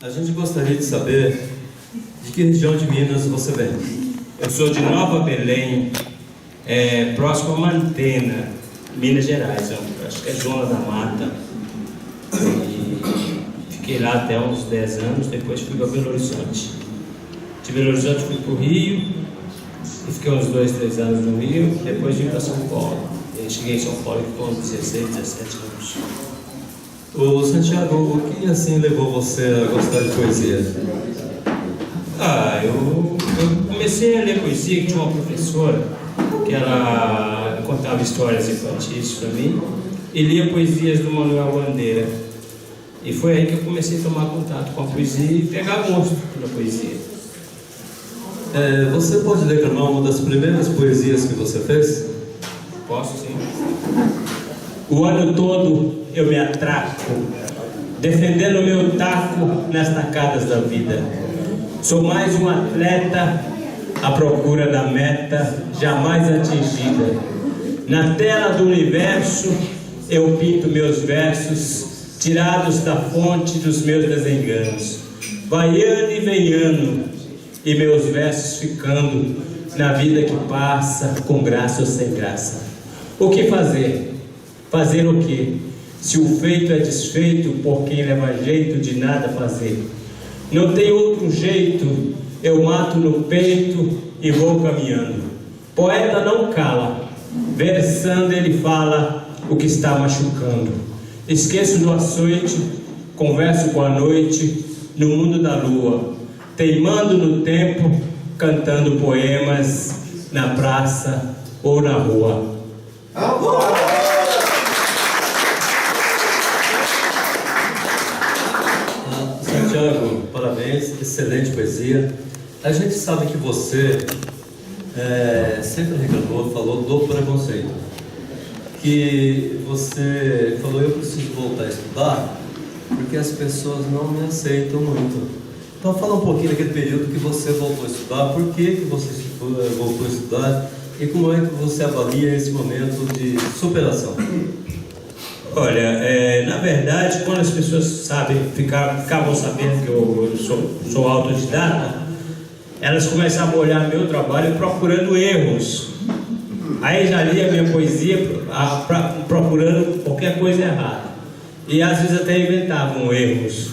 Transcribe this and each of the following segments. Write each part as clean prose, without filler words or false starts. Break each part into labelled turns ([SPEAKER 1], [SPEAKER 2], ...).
[SPEAKER 1] A gente gostaria de saber de que região de Minas você vem.
[SPEAKER 2] Eu sou de Nova Belém, próximo a Mantena, Minas Gerais. Eu acho que é Zona da Mata. E fiquei lá até uns 10 anos, depois fui para Belo Horizonte. De Belo Horizonte fui para o Rio, e fiquei uns 2, 3 anos no Rio, depois vim para São Paulo. Eu cheguei em São Paulo com 16, 17 anos.
[SPEAKER 1] Ô Santiago, o que assim levou você a gostar de poesia?
[SPEAKER 2] Eu comecei a ler poesia, que tinha uma professora que ela contava histórias infantis para mim e lia poesias do Manuel Bandeira. E foi aí que eu comecei a tomar contato com a poesia e pegar gosto pela poesia.
[SPEAKER 1] Você pode declamar uma das primeiras poesias que você fez?
[SPEAKER 2] Posso, sim. O ano todo eu me atraco, defendendo o meu taco nas tacadas da vida. Sou mais um atleta à procura da meta jamais atingida. Na tela do universo eu pinto meus versos, tirados da fonte dos meus desenganos. Vai ano e vem ano, e meus versos ficando na vida que passa, com graça ou sem graça. O que fazer? Fazer o quê? Se o feito é desfeito por quem leva jeito de nada fazer. Não tem outro jeito, eu mato no peito e vou caminhando. Poeta não cala, versando ele fala o que está machucando. Esqueço do açoite, converso com a noite, no mundo da lua, teimando no tempo, cantando poemas na praça ou na rua.
[SPEAKER 1] Santiago, parabéns, excelente poesia. A gente sabe que você sempre reclamou, falou do preconceito. Que você falou, eu preciso voltar a estudar porque as pessoas não me aceitam muito. Então fala um pouquinho daquele período que você voltou a estudar, por que você voltou a estudar e como é que você avalia esse momento de superação?
[SPEAKER 2] Olha, na verdade, quando as pessoas ficavam sabendo que eu sou autodidata, elas começavam a olhar meu trabalho procurando erros. Aí já lia minha poesia procurando qualquer coisa errada. E às vezes até inventavam erros.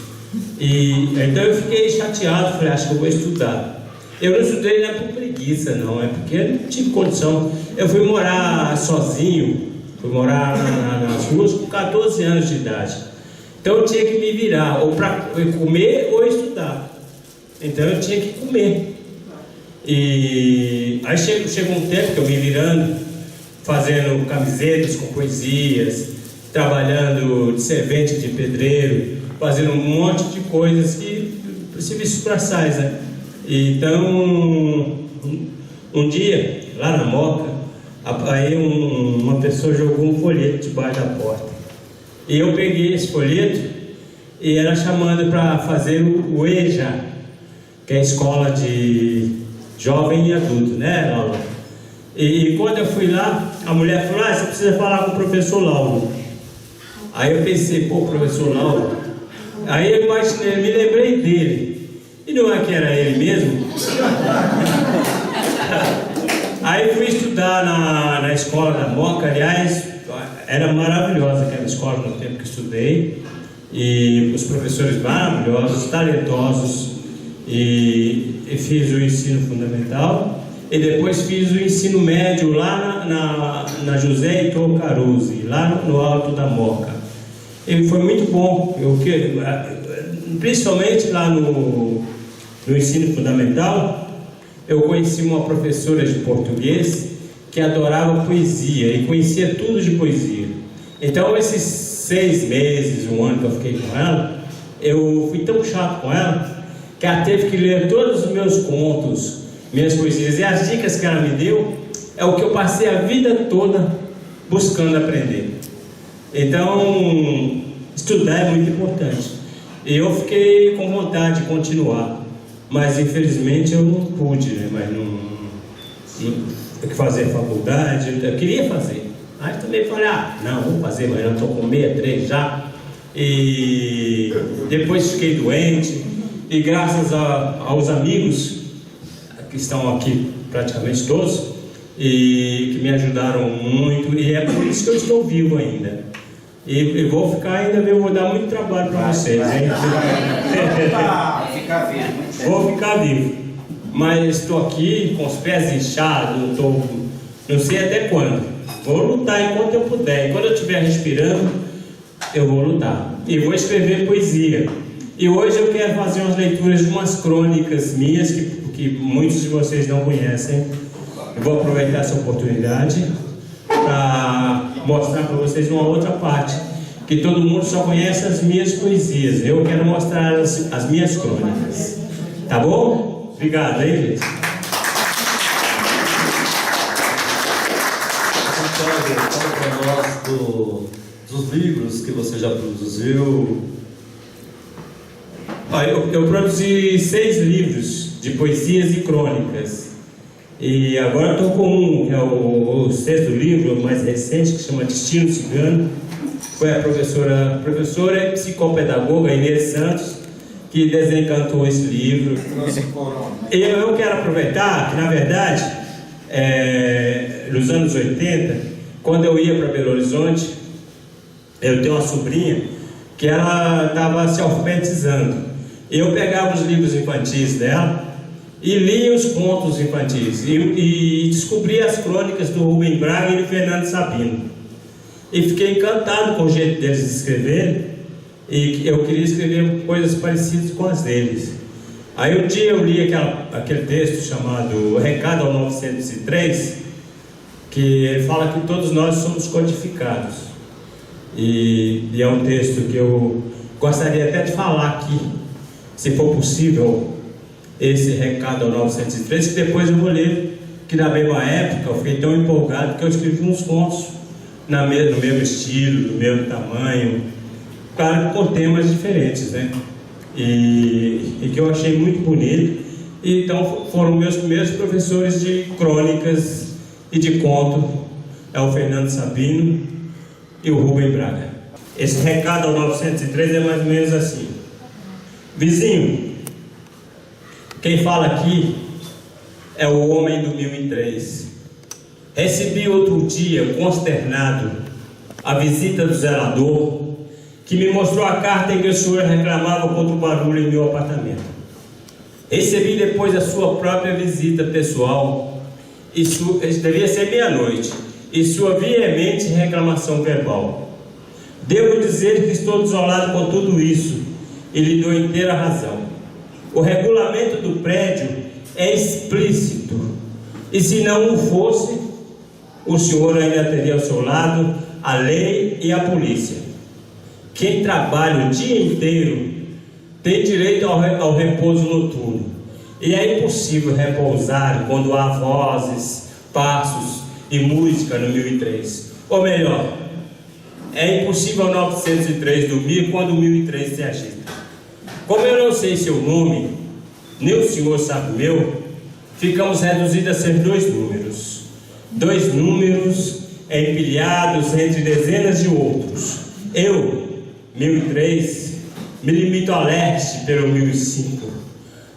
[SPEAKER 2] Então eu fiquei chateado, falei, acho que eu vou estudar. Eu não estudei não é por preguiça, não, é porque eu não tive condição. Eu fui morar sozinho. Fui morar nas ruas com 14 anos de idade. Então eu tinha que me virar, ou para comer ou estudar. Então eu tinha que comer. E aí chegou um tempo que eu me virando, fazendo camisetas com poesias, trabalhando de servente de pedreiro, fazendo um monte de coisas que serviços braçais, né? Então, um dia, lá na Moca, aí uma pessoa jogou um folheto debaixo da porta. E eu peguei esse folheto e ela chamando para fazer o EJA, que é a escola de jovem e adulto, né, Laura? E quando eu fui lá, a mulher falou, você precisa falar com o professor Lauro. Aí eu pensei, o professor Lauro. Aí eu imaginei, me lembrei dele. E não é que era ele mesmo? Aí fui estudar na escola da Moca, aliás, era maravilhosa aquela escola no tempo que estudei, e os professores maravilhosos, talentosos, e fiz o ensino fundamental, e depois fiz o ensino médio lá na José Heitor Caruzi, lá no alto da Moca. E foi muito bom, principalmente lá no ensino fundamental. Eu conheci uma professora de português que adorava poesia e conhecia tudo de poesia. Então esses 6 meses, 1 ano que eu fiquei com ela, eu fui tão chato com ela que ela teve que ler todos os meus contos, minhas poesias. E as dicas que ela me deu é o que eu passei a vida toda buscando aprender. Então, estudar é muito importante. E eu fiquei com vontade de continuar. Mas infelizmente eu não pude, né? Mas não fazer faculdade, eu queria fazer. Aí também falei, não, vou fazer, mas eu estou com 63 já. E depois fiquei doente, e graças aos amigos que estão aqui, praticamente todos, e que me ajudaram muito, e é por isso que eu estou vivo ainda. E vou ficar ainda, eu vou dar muito trabalho para vocês, hein? Vou ficar vivo. Mas estou aqui com os pés inchados, não sei até quando. Vou lutar enquanto eu puder. Enquanto eu estiver respirando, eu vou lutar. E vou escrever poesia. E hoje eu quero fazer umas leituras de umas crônicas minhas que muitos de vocês não conhecem. Eu vou aproveitar essa oportunidade para mostrar para vocês uma outra parte, que todo mundo só conhece as minhas poesias. Eu quero mostrar as minhas crônicas. Tá bom? Obrigado, hein, gente?
[SPEAKER 1] Fala para nós dos livros que você já produziu.
[SPEAKER 2] Eu produzi 6 livros de poesias e crônicas. E agora estou com um, que é o 6º livro, o mais recente, que chama Destino Cigano. Foi a professora e psicopedagoga Inês Santos que desencantou esse livro. Eu quero aproveitar que, na verdade, nos anos 80, quando eu ia para Belo Horizonte, eu tenho uma sobrinha que ela estava se alfabetizando. Eu pegava os livros infantis dela e lia os contos infantis e descobri as crônicas do Rubem Braga e do Fernando Sabino. E fiquei encantado com o jeito deles escreverem, e eu queria escrever coisas parecidas com as deles. Aí um dia eu li aquele texto chamado Recado ao 903, que ele fala que todos nós somos codificados. E é um texto que eu gostaria até de falar aqui, se for possível, esse Recado ao 903, que depois eu vou ler, que na mesma época eu fiquei tão empolgado que eu escrevi uns contos no mesmo estilo, no mesmo tamanho, claro, com temas diferentes, né? E que eu achei muito bonito. E, então foram meus primeiros professores de crônicas e de conto, é o Fernando Sabino e o Rubem Braga. Esse Recado ao 903 é mais ou menos assim: vizinho, quem fala aqui é o homem do 1003. Recebi outro dia, consternado, a visita do zelador, que me mostrou a carta em que o senhor reclamava contra o barulho em meu apartamento. Recebi depois a sua própria visita pessoal, devia ser meia-noite, e sua veemente reclamação verbal. Devo dizer que estou desolado com tudo isso, e lhe dou inteira razão. O regulamento do prédio é explícito, e se não o fosse, o senhor ainda teria ao seu lado a lei e a polícia. Quem trabalha o dia inteiro tem direito ao repouso noturno, e é impossível repousar quando há vozes, passos e música no 1003. Ou melhor, é impossível ao 903 dormir quando o 1003 se agita. Como eu não sei seu nome, nem o senhor sabe o meu, ficamos reduzidos a ser 2 números. 2 números empilhados entre dezenas de outros. Eu, 1003, me limito a leste pelo 1005,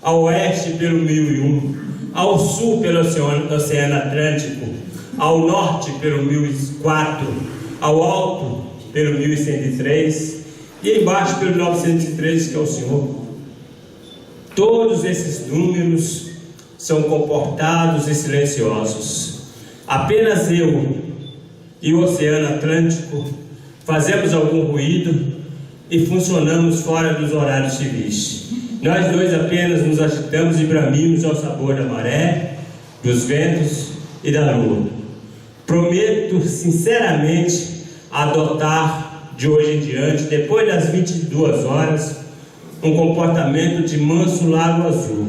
[SPEAKER 2] a oeste pelo 1001, ao sul pelo Oceano Atlântico, ao norte pelo 1004, ao alto pelo 1103 e embaixo pelo 903, que é o senhor. Todos esses números são comportados e silenciosos. Apenas eu e o Oceano Atlântico fazemos algum ruído e funcionamos fora dos horários civis. Nós dois apenas nos agitamos e bramimos ao sabor da maré, dos ventos e da lua. Prometo sinceramente adotar de hoje em diante, depois das 22 horas, um comportamento de manso lago azul.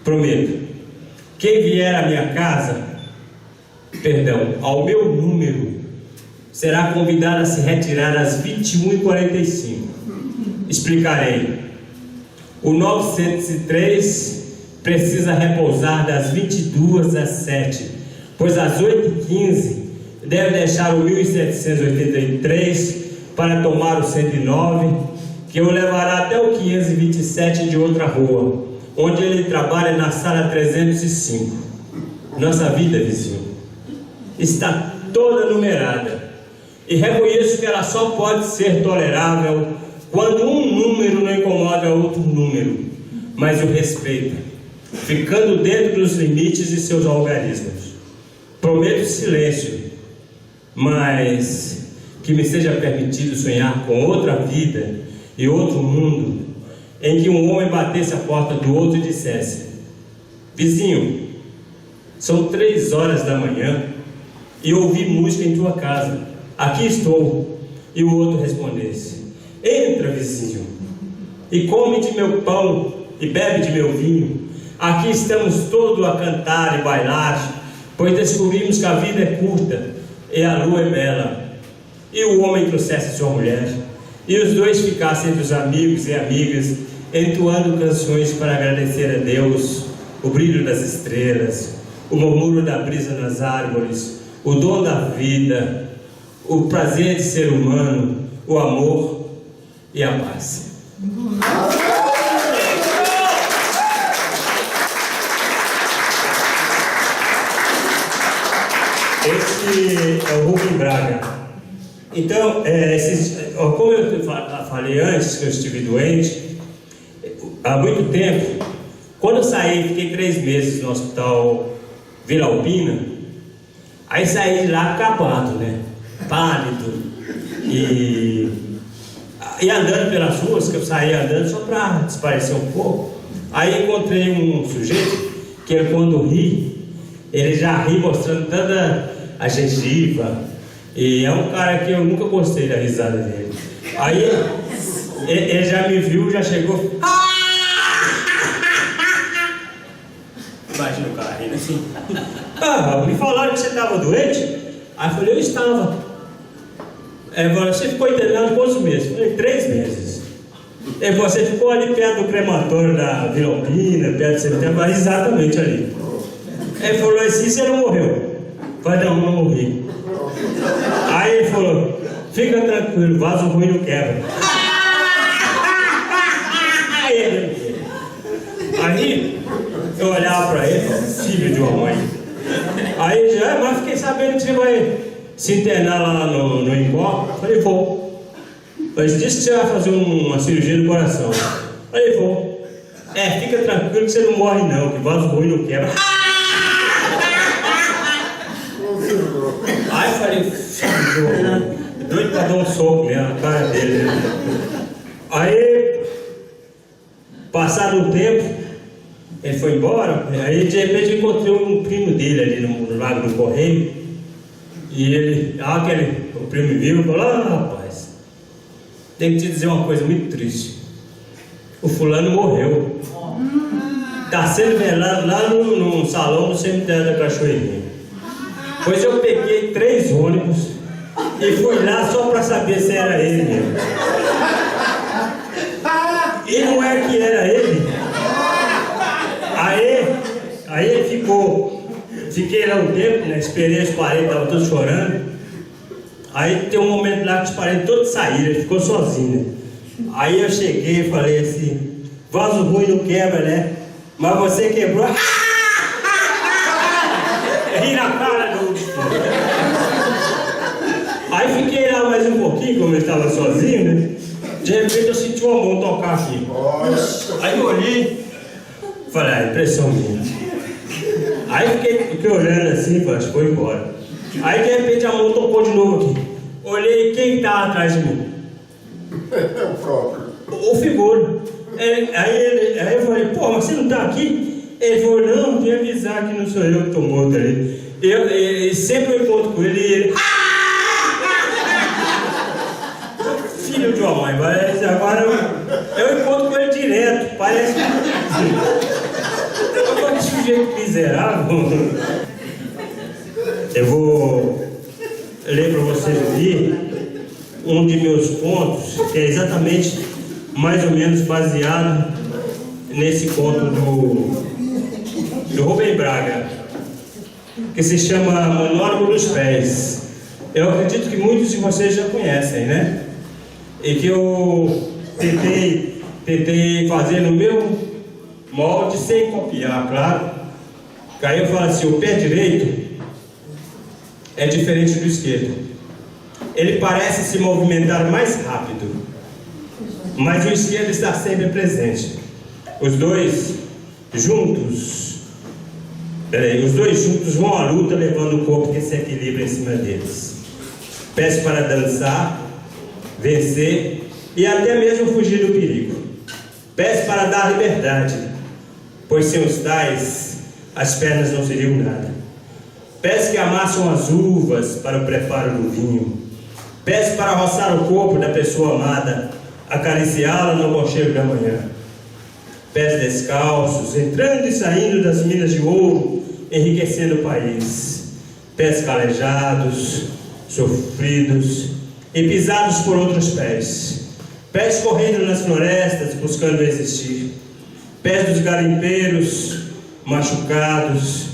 [SPEAKER 2] Prometo. Quem vier à minha casa, ao meu número, será convidado a se retirar às 21h45. Explicarei. O 903 precisa repousar das 22 às 7, pois às 8h15 deve deixar o 1783 para tomar o 109, que o levará até o 527 de outra rua, onde ele trabalha na sala 305. Nossa vida, vizinho, está toda numerada, e reconheço que ela só pode ser tolerável quando um número não incomoda outro número, mas o respeita, ficando dentro dos limites de seus algarismos. Prometo silêncio, mas que me seja permitido sonhar com outra vida e outro mundo, em que um homem batesse a porta do outro e dissesse: vizinho, são 3 horas da manhã e ouvi música em tua casa, aqui estou. E o outro respondesse: entra, vizinho, e come de meu pão e bebe de meu vinho. Aqui estamos todos a cantar e bailar, pois descobrimos que a vida é curta e a lua é bela. E o homem trouxesse sua mulher, e os dois ficassem entre os amigos e amigas, entoando canções para agradecer a Deus, o brilho das estrelas, o murmúrio da brisa nas árvores, o dom da vida, o prazer de ser humano, o amor e a paz. Esse é o Rubem Braga. Então, como eu falei antes que eu estive doente, há muito tempo, quando eu saí, fiquei 3 meses no hospital Vila Alpina, aí saí de lá acabado, né? Pálido, e andando pelas ruas, que eu saí andando só para desaparecer um pouco. Aí encontrei um sujeito que quando ri, ele já ri mostrando toda a gengiva, e é um cara que eu nunca gostei da risada dele. Aí ele já me viu, já chegou. Imagina o cara rindo assim. Me falaram que você estava doente? Aí eu falei: eu estava. Você ficou internado quantos meses? Eu falei: 3 meses. Você ficou ali perto do crematório da Vila Alpina, perto do cemitério? Exatamente ali. Ele falou assim: você não morreu? Eu falei: não morri. Aí ele falou: fica tranquilo, vaso ruim não quebra. Aí eu olhava para ele, filho de uma mãe. Aí ele disse: mas fiquei sabendo que você vai se internar lá no Icó. Eu falei: vou. Mas disse que você vai fazer uma cirurgia do coração. Eu falei: vou. Fica tranquilo que você não morre não, que vaso ruim não quebra. Aí eu falei: doido pra dar um soco mesmo na cara dele. Aí, passado um tempo, ele foi embora. Aí de repente eu encontrei um primo dele ali no Lago do Correio. E ele, o primo viu e falou: rapaz, tem que te dizer uma coisa muito triste. O fulano morreu. Está sendo velado lá no salão do cemitério da Cachoeirinha. Pois eu peguei 3 ônibus e fui lá só para saber se era ele mesmo. E não é que era ele. Aí ele fiquei lá um tempo, né? Esperei os parentes, estavam todos chorando. Aí tem um momento lá que os parentes todos saíram, ele ficou sozinho, né? Aí eu cheguei e falei assim: vaso ruim não quebra, né? Mas você quebrou. Ri na cara do. Aí fiquei lá mais um pouquinho, como eu estava sozinho, né? De repente eu senti uma mão tocar aqui. Aí eu olhei, falei: impressão minha. Aí fiquei olhando assim, falei: acho que foi embora. Aí de repente a mão tocou de novo aqui. Olhei, quem estava atrás de mim?
[SPEAKER 3] O próprio.
[SPEAKER 2] O figura. Aí eu falei: pô, mas você não está aqui? Ele falou: não, tem que avisar que não sou eu que estou morto ali. E sempre eu encontro com ele e ele. Filho de uma mãe, parece. Agora eu encontro com ele direto. Parece. Que sujeito miserável. Eu vou ler para vocês aqui um de meus pontos, que é exatamente mais ou menos baseado nesse conto do Rubem Braga, que se chama Monólogo dos Pés. Eu acredito que muitos de vocês já conhecem, né? E que eu tentei fazer no meu molde, sem copiar, claro. Aí eu falo assim, o pé direito é diferente do esquerdo. Ele parece se movimentar mais rápido, mas o esquerdo está sempre presente. Os dois juntos vão à luta, levando o corpo que se equilibra em cima deles. Pés para dançar, vencer e até mesmo fugir do perigo. Pés para dar liberdade, pois sem os tais, as pernas não seriam nada. Pés que amassam as uvas para o preparo do vinho. Pés para roçar o corpo da pessoa amada, acariciá-la no aconchego da manhã. Pés descalços, entrando e saindo das minas de ouro, enriquecendo o país. Pés calejados, sofridos e pisados por outros pés. Pés correndo nas florestas, buscando existir. Pés dos garimpeiros, machucados,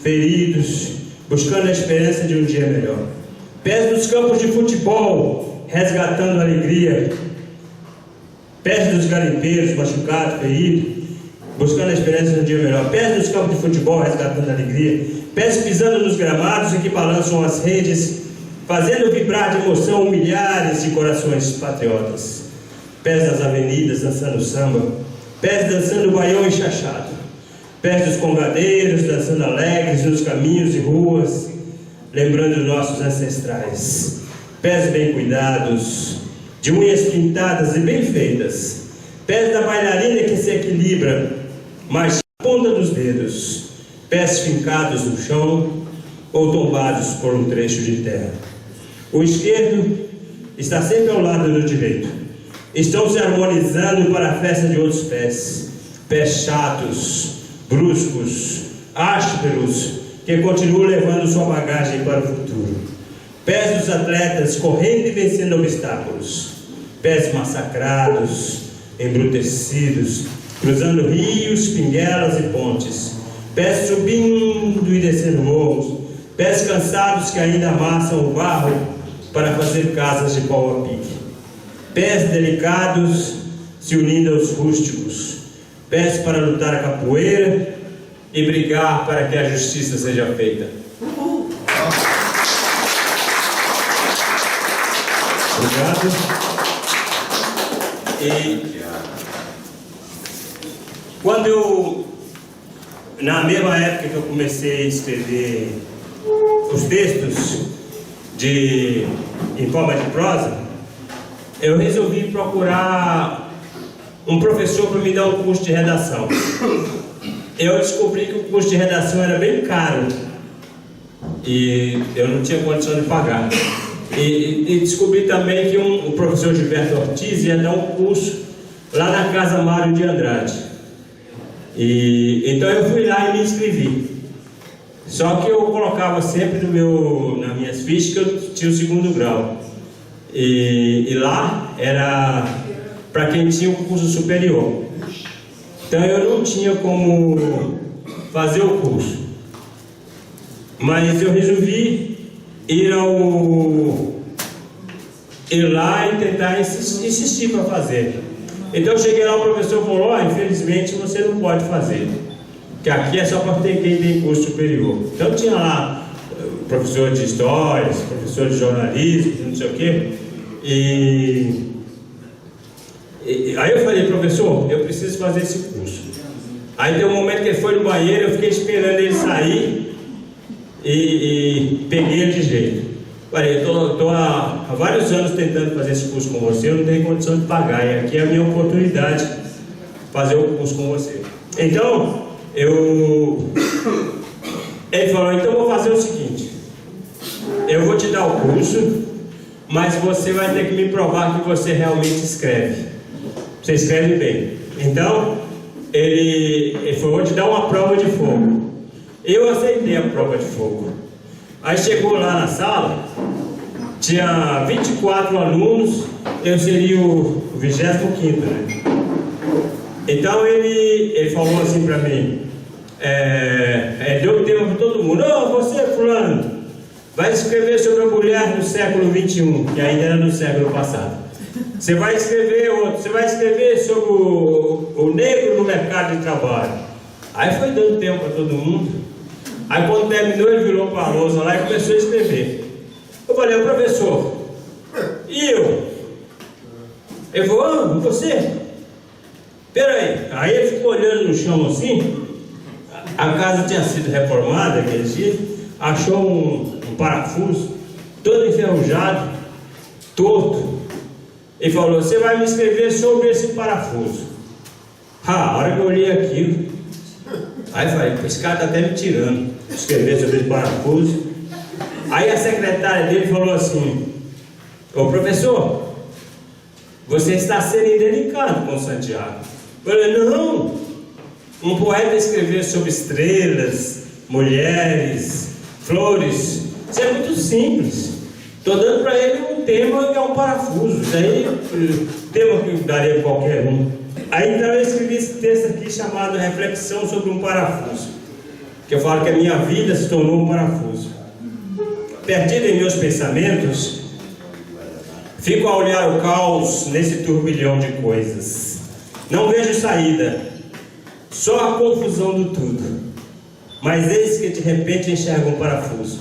[SPEAKER 2] feridos, buscando a esperança de um dia melhor. Pés dos campos de futebol, resgatando a alegria. Pés dos garimpeiros, machucados, feridos, buscando a esperança de um dia melhor. Pés dos campos de futebol, resgatando a alegria. Pés pisando nos gramados e que balançam as redes, fazendo vibrar de emoção milhares de corações patriotas. Pés das avenidas, dançando samba. Pés dançando baião e chachado. Pés dos congadeiros, dançando alegres nos caminhos e ruas, lembrando nossos ancestrais. Pés bem cuidados, de unhas pintadas e bem feitas. Pés da bailarina que se equilibra, mas na ponta dos dedos. Pés fincados no chão ou tombados por um trecho de terra. O esquerdo está sempre ao lado do direito. Estão se harmonizando para a festa de outros pés. Pés chatos, bruscos, ásperos, que continuam levando sua bagagem para o futuro. Pés dos atletas correndo e vencendo obstáculos. Pés massacrados, embrutecidos, cruzando rios, pinguelas e pontes. Pés subindo e descendo morros. Pés cansados que ainda amassam o barro para fazer casas de pau a pique. Pés delicados se unindo aos rústicos. Pés para lutar a capoeira e brigar para que a justiça seja feita. Obrigado. E quando eu, na mesma época que eu comecei a escrever os textos em forma de prosa, eu resolvi procurar um professor para me dar um curso de redação. Eu descobri que o curso de redação era bem caro e eu não tinha condição de pagar. E descobri também que o professor Gilberto Ortiz ia dar um curso lá na Casa Mário de Andrade. Então eu fui lá e me inscrevi. Só que eu colocava sempre nas minhas fichas que eu tinha o 2º grau. E lá era para quem tinha um curso superior. Então eu não tinha como fazer o curso. Mas eu resolvi ir lá e tentar insistir para fazer. Então eu cheguei lá, o professor falou: infelizmente você não pode fazer, que aqui é só para quem tem curso superior. Então tinha lá professor de histórias, professor de jornalismo, não sei o quê. Aí eu falei: professor, eu preciso fazer esse curso. Aí tem um momento que ele foi no banheiro, eu fiquei esperando ele sair e peguei ele de jeito. Falei: eu estou há vários anos tentando fazer esse curso com você, eu não tenho condição de pagar, e aqui é a minha oportunidade de fazer o curso com você. Então, ele falou: então vou fazer o seguinte, eu vou te dar o curso, mas você vai ter que me provar que você realmente escreve. Você escreve bem. Então, ele falou: vou te dar uma prova de fogo. Eu aceitei a prova de fogo. Aí chegou lá na sala, tinha 24 alunos, eu seria o 25º, né? Então ele falou assim para mim, deu tempo para todo mundo: você fulano, vai escrever sobre a mulher no século XXI, que ainda era no século passado. Você vai escrever outro, você vai escrever sobre o negro no mercado de trabalho. Aí foi dando tempo para todo mundo. Aí quando terminou, ele virou para a lousa lá e começou a escrever. Eu falei, professor, e eu? Ele falou, você? Peraí. Aí ele ficou olhando no chão assim. A casa tinha sido reformada aquele dia. Achou um parafuso todo enferrujado, torto. Ele falou, você vai me escrever sobre esse parafuso. A hora que eu olhei aquilo, aí eu falei, esse cara está até me tirando. Escrever sobre esse parafuso. Aí a secretária dele falou assim, ô professor, você está sendo indelicado com o Santiago. Eu falei, não, um poeta escrever sobre estrelas, mulheres, flores, isso é muito simples. Estou dando para ele um tema que é um parafuso. Isso aí, tema que daria para qualquer um. Aí então eu escrevi esse texto aqui chamado Reflexão sobre um Parafuso. Que eu falo que a minha vida se tornou um parafuso. Perdido em meus pensamentos, fico a olhar o caos nesse turbilhão de coisas. Não vejo saída, só a confusão do tudo. Mas eis que de repente enxergo um parafuso.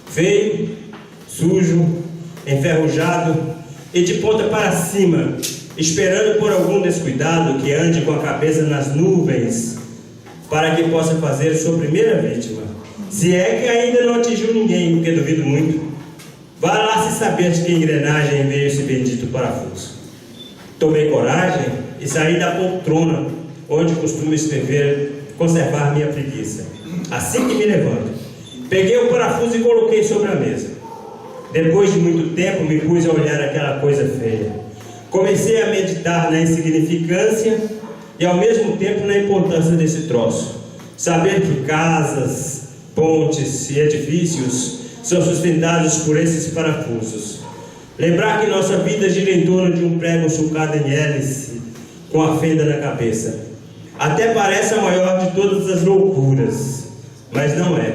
[SPEAKER 2] Feio, sujo, enferrujado e de ponta para cima, esperando por algum descuidado que ande com a cabeça nas nuvens para que possa fazer sua primeira vítima. Se é que ainda não atingiu ninguém, porque duvido muito, vá lá se saber de que engrenagem veio esse bendito parafuso. Tomei coragem e saí da poltrona onde costumo escrever, conservar minha preguiça. Assim que me levanto, peguei o parafuso e coloquei sobre a mesa. Depois de muito tempo me pus a olhar aquela coisa feia. Comecei a meditar na insignificância e ao mesmo tempo na importância desse troço. Saber que casas, pontes e edifícios são sustentados por esses parafusos. Lembrar que nossa vida gira em torno de um prego sulcado em hélice com a fenda na cabeça. Até parece a maior de todas as loucuras, mas não é.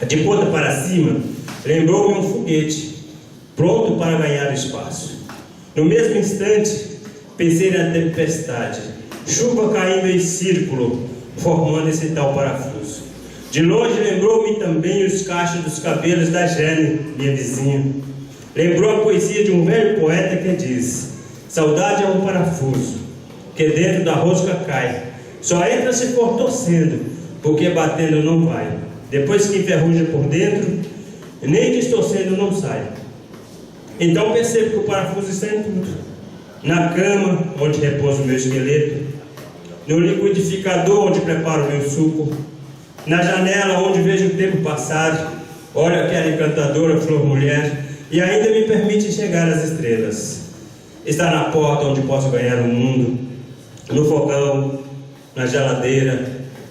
[SPEAKER 2] De ponta para cima, lembrou-me um foguete, pronto para ganhar espaço. No mesmo instante, pensei na tempestade, chuva caindo em círculo, formando esse tal parafuso. De longe lembrou-me também os cachos dos cabelos da Jane, minha vizinha. Lembrou a poesia de um velho poeta que diz: saudade é um parafuso, que dentro da rosca cai, só entra se for torcendo, porque batendo não vai. Depois que enferruja por dentro, nem distorcendo não sai. Então percebo que o parafuso está em tudo. Na cama, onde repouso o meu esqueleto. No liquidificador, onde preparo o meu suco. Na janela, onde vejo o tempo passar. Olho aquela encantadora flor mulher e ainda me permite enxergar as estrelas. Está na porta, onde posso ganhar o mundo. No fogão, na geladeira,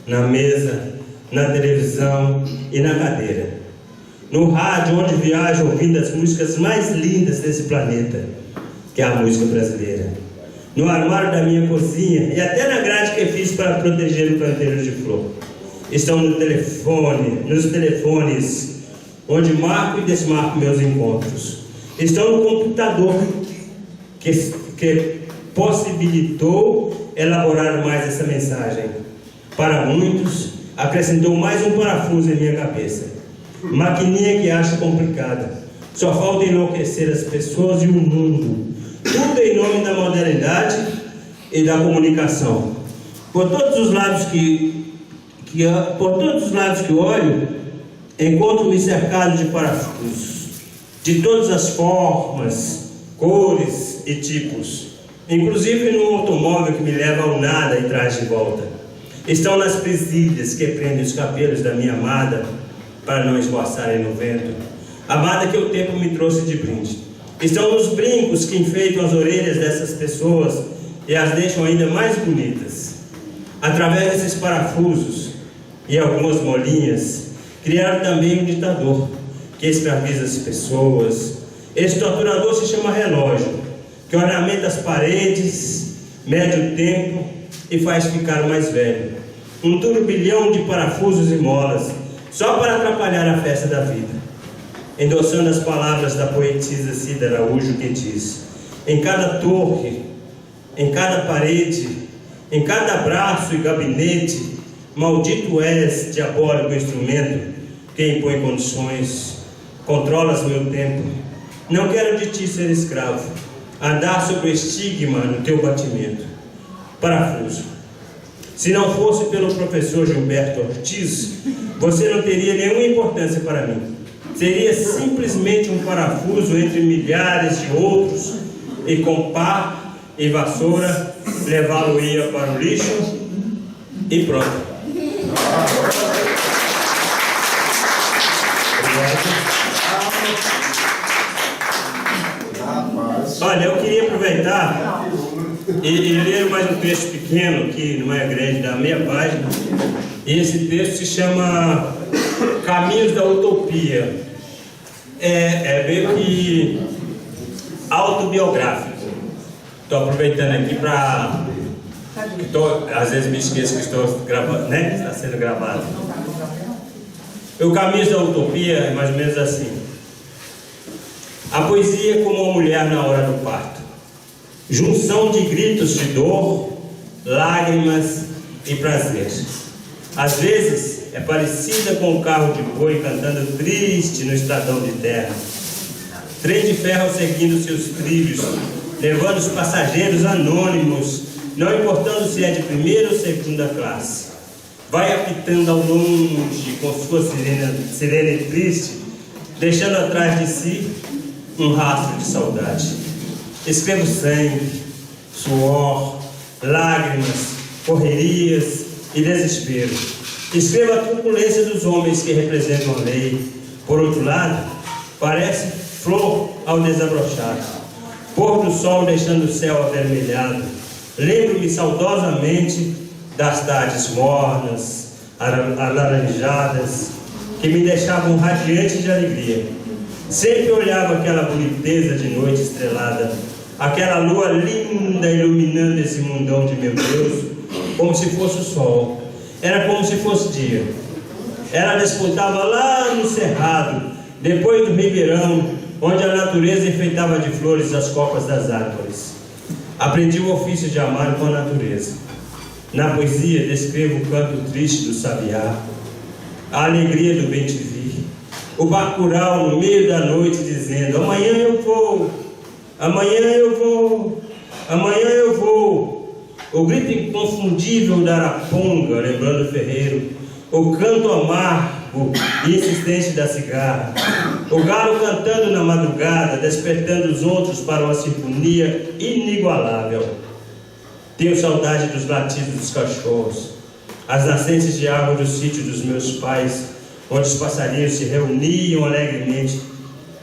[SPEAKER 2] na mesa, na televisão e na cadeira. No rádio, onde viajo ouvindo as músicas mais lindas desse planeta, que é a música brasileira. No armário da minha cozinha e até na grade que fiz para proteger o canteiro de flor. Estão no telefone, nos telefones, onde marco e desmarco meus encontros. Estão no computador, que possibilitou elaborar mais essa mensagem. Para muitos, acrescentou mais um parafuso em minha cabeça. Maquininha que acho complicada. Só falta enlouquecer as pessoas e o mundo. Tudo em nome da modernidade e da comunicação. Por todos os lados que olho, encontro-me cercado de parafusos, de todas as formas, cores e tipos. Inclusive num automóvel que me leva ao nada e traz de volta. Estão nas presilhas que prendem os cabelos da minha amada para não esvoaçarem no vento. Amada que o tempo me trouxe de brinde. Estão nos brincos que enfeitam as orelhas dessas pessoas e as deixam ainda mais bonitas. Através desses parafusos e algumas molinhas, criaram também um ditador que escraviza as pessoas. Esse torturador se chama relógio, que ornamenta as paredes, mede o tempo e faz ficar mais velho. Um turbilhão de parafusos e molas, só para atrapalhar a festa da vida. Endossando as palavras da poetisa Cida Araújo, que diz: em cada torre, em cada parede, em cada braço e gabinete. Maldito és, diabólico instrumento, que impõe condições, controlas meu tempo. Não quero de ti ser escravo, andar sobre o estigma no teu batimento. Parafuso. Se não fosse pelo professor Gilberto Ortiz, você não teria nenhuma importância para mim. Seria simplesmente um parafuso entre milhares de outros, e com pá e vassoura levá-lo-ia para o lixo e pronto. Olha, eu queria aproveitar e ler mais um texto pequeno, que não é grande, da meia página. E esse texto se chama Caminhos da Utopia. É meio que autobiográfico. Estou aproveitando aqui para... Às vezes me esqueço que estou gravando, né? Está sendo gravado. O Caminhos da Utopia é mais ou menos assim. A poesia é como uma mulher na hora do parto. Junção de gritos de dor, lágrimas e prazer. Às vezes é parecida com o carro de boi cantando triste no estradão de terra. Trem de ferro seguindo seus trilhos, levando os passageiros anônimos, não importando se é de primeira ou segunda classe. Vai apitando ao longe com sua sirene triste, deixando atrás de si um rastro de saudade. Escrevo sangue, suor, lágrimas, correrias e desespero. Escrevo a turbulência dos homens que representam a lei. Por outro lado, parece flor ao desabrochar, pôr do sol deixando o céu avermelhado. Lembro-me saudosamente das tardes mornas, alaranjadas, que me deixavam radiante de alegria. Sempre olhava aquela boniteza de noite estrelada, aquela lua linda iluminando esse mundão de meu Deus, como se fosse o sol. Era como se fosse dia. Ela despontava lá no cerrado, depois do ribeirão, onde a natureza enfeitava de flores as copas das árvores. Aprendi o ofício de amar com a natureza. Na poesia descrevo o canto triste do sabiá, a alegria do bem-te-vi, o bacurau no meio da noite dizendo: amanhã eu vou, amanhã eu vou, amanhã eu vou. O grito inconfundível da araponga, lembrando o ferreiro, o canto amargo e insistente da cigarra, o galo cantando na madrugada, despertando os outros para uma sinfonia inigualável. Tenho saudade dos latidos dos cachorros, as nascentes de água do sítio dos meus pais, onde os passarinhos se reuniam alegremente.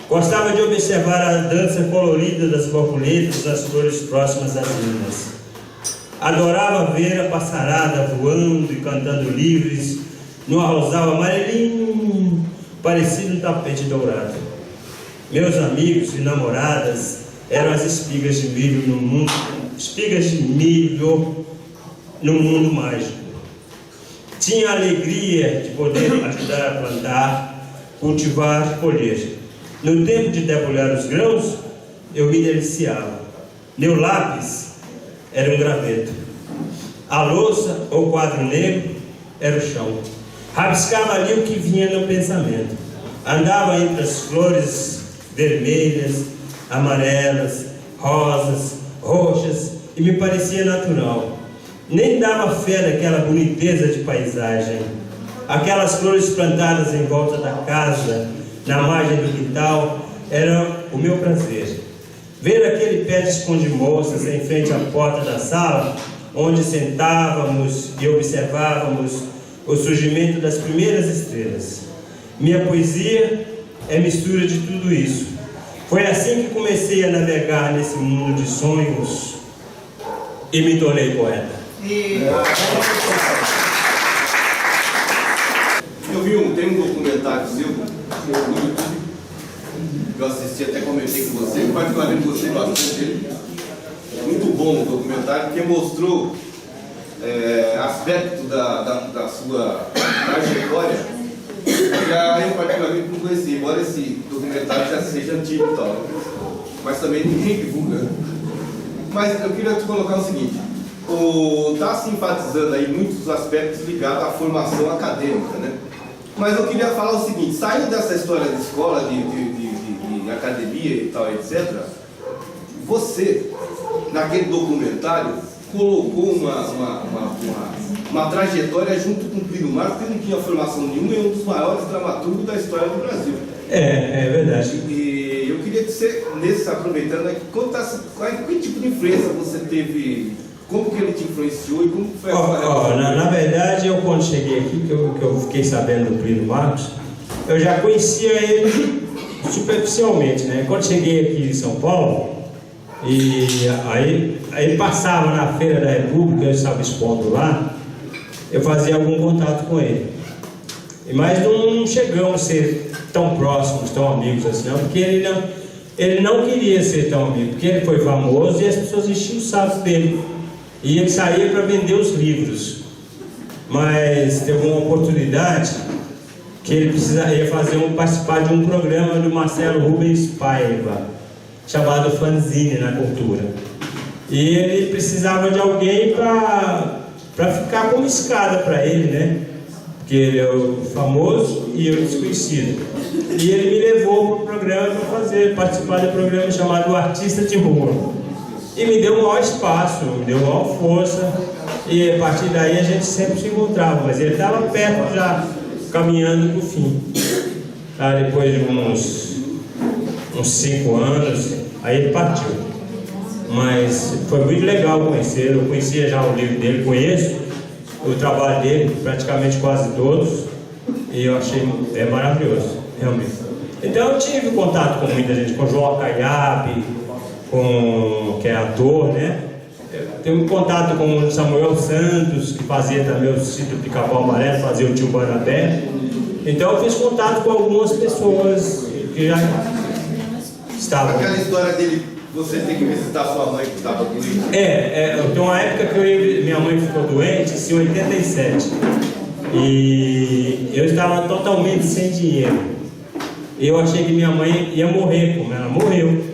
[SPEAKER 2] Gostava de observar a dança colorida das borboletas nas flores próximas das minas. Adorava ver a passarada voando e cantando livres no arrozal amarelinho, parecido um tapete dourado. Meus amigos e namoradas eram as espigas de milho no mundo, mágico. Tinha a alegria de poder ajudar a plantar, cultivar e colher. No tempo de debulhar os grãos, eu me deliciava. Meu lápis era um graveto. A louça ou quadro negro era o chão. Rabiscava ali o que vinha no pensamento. Andava entre as flores vermelhas, amarelas, rosas, roxas, e me parecia natural. Nem dava fé daquela boniteza de paisagem. Aquelas flores plantadas em volta da casa, na margem do quintal, era o meu prazer. Ver aquele pé de esconde-moças em frente à porta da sala, onde sentávamos e observávamos o surgimento das primeiras estrelas. Minha poesia é mistura de tudo isso. Foi assim que comecei a navegar nesse mundo de sonhos e me tornei poeta.
[SPEAKER 4] Tem um documentário seu no YouTube, que eu assisti, até comentei com você, particularmente gostei bastante dele. Muito bom o documentário, porque mostrou aspecto da sua trajetória que eu particularmente não conhecia, embora esse documentário já seja antigo e tal. mas também ninguém divulga, né? Mas eu queria te colocar o seguinte: está se enfatizando aí muitos aspectos ligados à formação acadêmica, né? Mas eu queria falar o seguinte: saindo dessa história de escola, de academia e tal, etc., você, naquele documentário, colocou uma trajetória junto com o Plínio Marcos, que não tinha formação nenhuma, e um dos maiores dramaturgos da história do Brasil.
[SPEAKER 2] É verdade.
[SPEAKER 4] E eu queria que você, aproveitando aqui, contasse que tipo de influência você teve, como que ele te influenciou e como foi a
[SPEAKER 2] na verdade, eu quando cheguei aqui, que eu fiquei sabendo do Plínio Marcos, eu já conhecia ele superficialmente, né? Quando cheguei aqui em São Paulo, e aí passava na Feira da República, eu estava expondo lá, eu fazia algum contato com ele. Mas não chegamos a ser tão próximos, tão amigos assim, não, porque ele não queria ser tão amigo, porque ele foi famoso e as pessoas enchiam o saco dele. E ele saía para vender os livros. Mas teve uma oportunidade que ele ia participar de um programa do Marcelo Rubens Paiva, chamado Fanzine na Cultura. E ele precisava de alguém para ficar como escada para ele, né? Porque ele é o famoso e eu desconhecido. E ele me levou para o programa para participar do programa chamado O Artista de Rua. E me deu o maior espaço, me deu a maior força. E a partir daí a gente sempre se encontrava, mas ele estava perto já, caminhando para o fim. Depois de uns 5 anos, aí ele partiu. Mas foi muito legal conhecer. Eu conhecia já o livro dele, conheço o trabalho dele, praticamente quase todos, e eu achei maravilhoso, realmente. Então eu tive contato com muita gente, com o João Acaiabe, que é ator, né? Eu tive contato com o Samuel Santos, que fazia também o sítio Pica-Pau Amarelo, fazia o Tio Barnabé. Então eu fiz contato com algumas pessoas que já estavam.
[SPEAKER 4] Aquela história dele, você tem que visitar sua mãe que estava doente.
[SPEAKER 2] Tem uma época que minha mãe ficou doente, em 87. E eu estava totalmente sem dinheiro. Eu achei que minha mãe ia morrer, como ela morreu.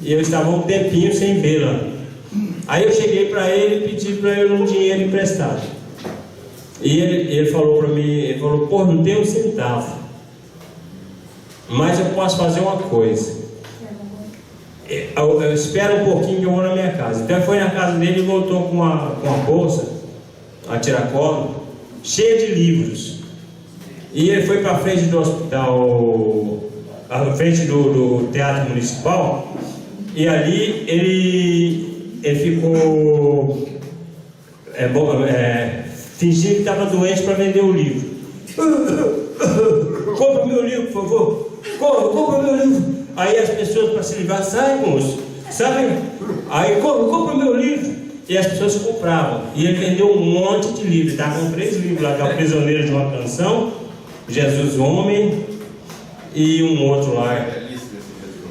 [SPEAKER 2] E eu estava um tempinho sem vê-la. Aí eu cheguei para ele e pedi para ele um dinheiro emprestado. E ele falou para mim, pô, não tenho um centavo, mas eu posso fazer uma coisa. Eu espero um pouquinho que eu vou na minha casa. Então ele foi na casa dele e voltou com uma bolsa, a tiracolo, cheia de livros. E ele foi para a frente do hospital, à frente do Teatro Municipal, e ali ele ficou fingindo que estava doente para vender o livro. Compra meu livro, por favor. Compra meu livro. Aí as pessoas, para se livrar, sai, moço, sabe? Aí compra meu livro. E as pessoas compravam. E ele vendeu um monte de livros. Estava com 3 livros lá, que é o Prisioneiro de uma Canção, Jesus Homem e um outro lá.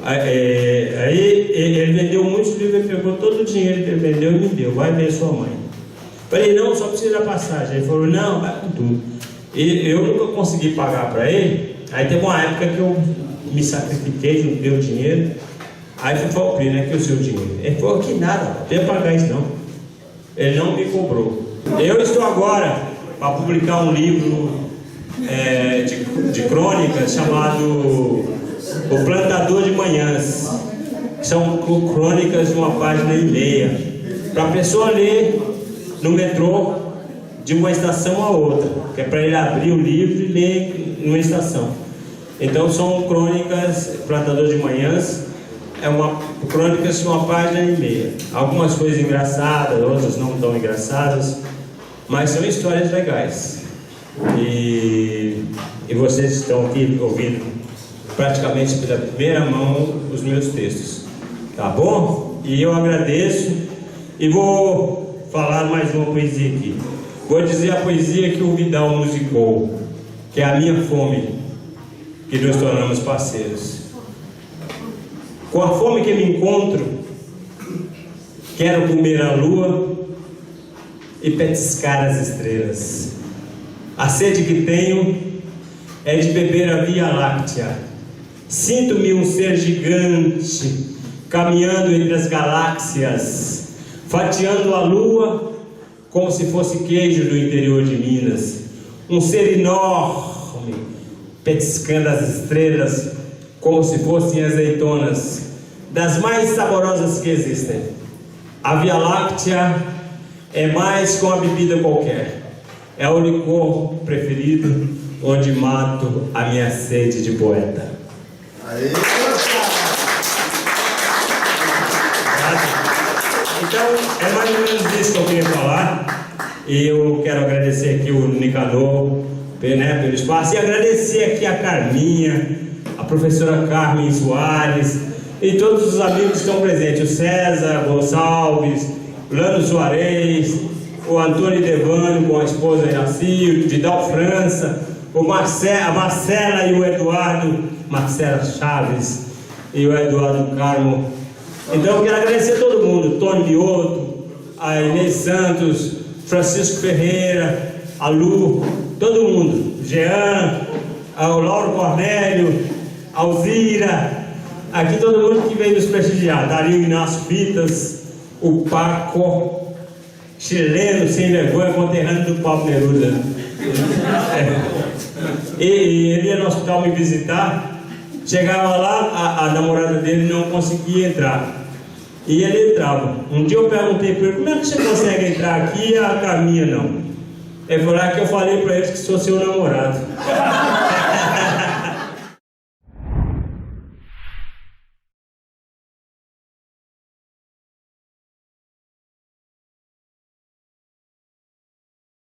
[SPEAKER 2] Aí ele vendeu muitos livros, ele pegou todo o dinheiro que ele vendeu e me deu. Vai ver sua mãe. Falei, não, só precisa da passagem. Ele falou, não, vai com tudo. E eu nunca consegui pagar para ele. Aí teve uma época que eu me sacrifiquei, não deu dinheiro. Aí fui falar, né, que o seu dinheiro. Ele falou, que nada, não tem que pagar isso não. Ele não me cobrou. Eu estou agora para publicar um livro de crônicas chamado O Plantador de Manhãs. São crônicas de 1,5 páginas, para a pessoa ler no metrô de uma estação a outra, que é para ele abrir o livro e ler numa estação. Então são crônicas, Plantador de Manhãs, crônicas de 1,5 página. Algumas coisas engraçadas, outras não tão engraçadas, mas são histórias legais. E vocês estão aqui ouvindo praticamente pela primeira mão os meus textos, tá bom? E eu agradeço e vou falar mais uma poesia aqui. Vou dizer a poesia que o Vidal musicou, que é A Minha Fome, que nos tornamos parceiros. Com a fome que me encontro, quero comer a lua e petiscar as estrelas. A sede que tenho é de beber a Via Láctea. Sinto-me um ser gigante caminhando entre as galáxias, fatiando a lua como se fosse queijo do interior de Minas. Um ser enorme, petiscando as estrelas como se fossem azeitonas, das mais saborosas que existem. A Via Láctea é mais que uma bebida qualquer. É o licor preferido onde mato a minha sede de poeta.
[SPEAKER 3] Aí.
[SPEAKER 2] Então, é mais ou menos isso que eu queria falar. E eu quero agradecer aqui o Nicanor, né, pelo espaço, e agradecer aqui a Carminha, a professora Carmen Soares, e todos os amigos que estão presentes, o César Gonçalves, o Lando Soares, o Antônio Devano com a esposa Yaci, o Vidal França, a Marcela e o Eduardo, Marcela Chaves e o Eduardo Carmo. Então eu quero agradecer a todo mundo, Tony Bioto, a Inês Santos, Francisco Ferreira, a Lu, todo mundo, Jean, ao Lauro Cornélio, Alzira, aqui todo mundo que veio nos prestigiar, Dario Inácio Fitas, o Paco, chileno, sem vergonha, conterrâneo do Paulo Neruda. E ele ia no hospital me visitar, chegava lá, a namorada dele não conseguia entrar, e ele entrava. Um dia eu perguntei para ele, como é que você consegue entrar aqui e a Carminha não? Ele falou que eu falei para eles que sou seu namorado.